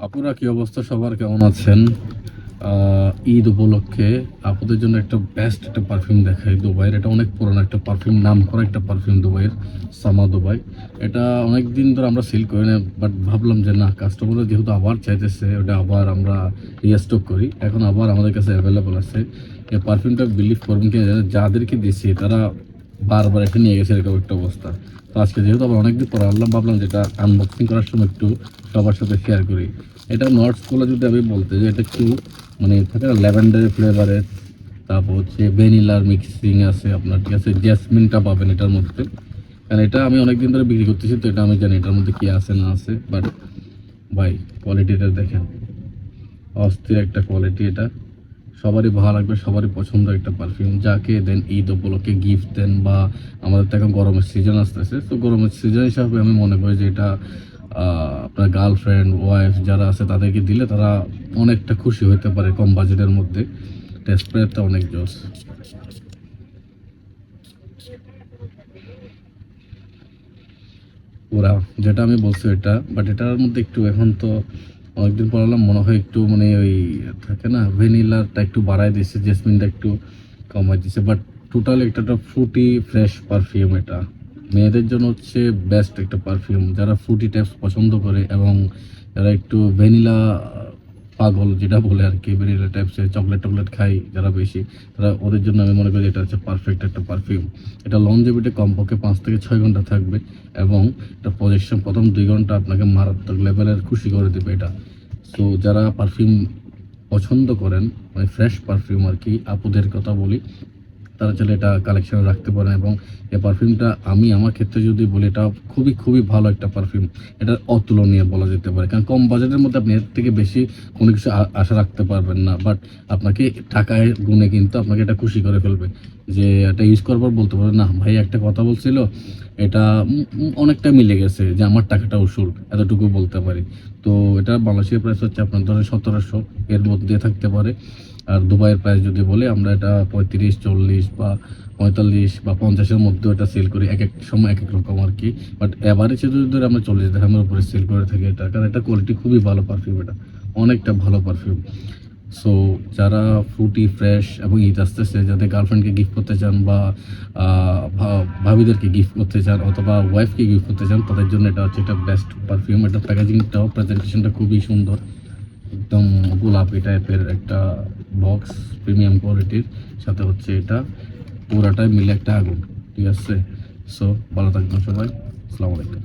আপুরা কি অবস্থা, সবার কেমন আছেন? ঈদ উপলক্ষে আপুদের জন্য একটা বেস্ট একটা পারফিউম দেখাই দুবাইয়ের। এটা অনেক পুরনো একটা পারফিউম, নাম করা একটা পারফিউম দুবাইয়ের, সামা দুবাই। এটা অনেক দিন ধরে আমরা সেল করি না, বাট ভাবলাম যে না, কাস্টমাররা যেহেতু আবার চাইতেছে, ওটা আবার আমরা রিস্টক করি। এখন আবার আমাদের কাছে অ্যাভেলেবল আছে এই পারফিউমটা। বিলিভ করবেন কি জানেন, যাদেরকে দিচ্ছি তারা বারবার এটা নিয়ে গেছে, এরকম একটা অবস্থা। তো আজকে যেহেতু আবার অনেকদিন পর আনলাম, ভাবলাম যেটা আনবক্সিং করার সময় একটু সবার সাথে শেয়ার করি। এটা নটসগুলো যদি আমি বলতে যে এটা একটু মানে থাকে না ল্যাভেন্ডারের ফ্লেভারের, তারপর হচ্ছে ভ্যানিলার মিক্সিং আছে আপনার, ঠিক আছে, জেসমিনটা পাবেন এটার মধ্যে। কারণ এটা আমি অনেকদিন ধরে বিক্রি করতেছি, তো এটা আমি জানি এটার মধ্যে কি আছে না আছে। বাট ভাই, কোয়ালিটিটা দেখেন, অস্থির একটা কোয়ালিটি। এটা সবারই ভালো লাগবে, সবারই পছন্দের একটা পারফিউম। যাকে দেন ঈদ উপলক্ষে গিফট দেন, বা আমাদের তো এখন গরমের সিজন আসতেছে, তো গরমের সিজন হিসাবে আমি মনে করি যে এটা আপনার গার্লফ্রেন্ড ওয়াইফ যারা আছে তাদেরকে দিলে তারা অনেকটা খুশি হতে পারে কম বাজেটের মধ্যে। স্প্রেটা অনেক জোস। ওরা যেটা আমি বলছি এটা, বাট এটার মধ্যে একটু এখন তো অনেকদিন পড়ালাম, মনে হয় একটু মানে ওই থাকে না, ভ্যানিলাটা একটু বাড়াই দিয়েছে, জেসমিনটা একটু কমাই দিয়েছে। বাট টোটাল একটা ফ্রুটি ফ্রেশ পারফিউম। এটা মেয়েদের জন্য হচ্ছে বেস্ট একটা পারফিউম, যারা ফ্রুটি টাইপস পছন্দ করে এবং যারা একটু ভ্যানিলা পাগল যেটা বলে আর কি, ভ্যানিলা টাইপসের চকলেট টকলেট খাই যারা বেশি, তারা ওদের জন্য আমি মনে করি এটা হচ্ছে পারফেক্ট একটা পারফিউম। এটা লংজিভিটি কমপক্ষে 5 থেকে 6 ঘন্টা থাকবে, এবং এটা পজিশন প্রথম 2 ঘন্টা আপনাকে মারাত্মক লেভেলের খুশি করে দেবে এটা। সো যারা পারফিউম পছন্দ করেন, মানে ফ্রেশ পারফিউম আর কি, আপুদের কথা বলি, তারা চাইলে এটা কালেকশনে রাখতে পারেন। এবং এই পারফিউমটা আমি আমার ক্ষেত্রে যদি বলি, এটা খুবই খুবই ভালো একটা পারফিউম। এটা অতুলনীয় বলা যেতে পারে, কারণ কম বাজেটের মধ্যে আপনি এর থেকে বেশি কোনো কিছু আশা রাখতে পারবেন না। বাট আপনাকে টাকায় গুণে কিন্তু আপনাকে এটা খুশি করে ফেলবে, যে এটা ইউজ করার পর বলতে পারবেন না ভাই একটা কথা বলছিল, এটা অনেকটা মিলে গেছে, যে আমার টাকাটা উসুল, এতটুকু বলতে পারি। তো এটা বাংলাদেশের প্রাইস হচ্ছে আপনার ধরেন 1700 এর মধ্যে থাকতে পারে। আর দুবাইয়ের প্রাইস যদি বলি, আমরা এটা 35, 40 বা 45 বা 50-এর মধ্যেও এটা সেল করি, এক এক সময় এক এক রকম আর কি। বাট অ্যাভারেজে যদি ধরে আমরা 40 দিরহামের উপরে সেল করে থাকি এটা, কারণ এটা কোয়ালিটি খুবই ভালো পারফিউম, এটা অনেকটা ভালো পারফিউম। সো যারা ফ্রুটি ফ্রেশ এবং ঈদ আসতেছে, যাদের গার্লফ্রেন্ডকে গিফট করতে চান, বা ভাবিদেরকে গিফট করতে চান, অথবা ওয়াইফকে গিফট করতে চান, তাদের জন্য এটা হচ্ছে একটা বেস্ট পারফিউম। এটা প্যাকেজিংটাও, প্রেজেন্টেশনটা খুবই সুন্দর, একদম গোলাপি টাইপের একটা বক্স, প্রিমিয়াম কোয়ালিটির সাথে হচ্ছে এটা পুরাটাই মিলে একটা আগুন, ঠিক আছে। সো ভালো থাকবেন সবাই, আসসালামু আলাইকুম।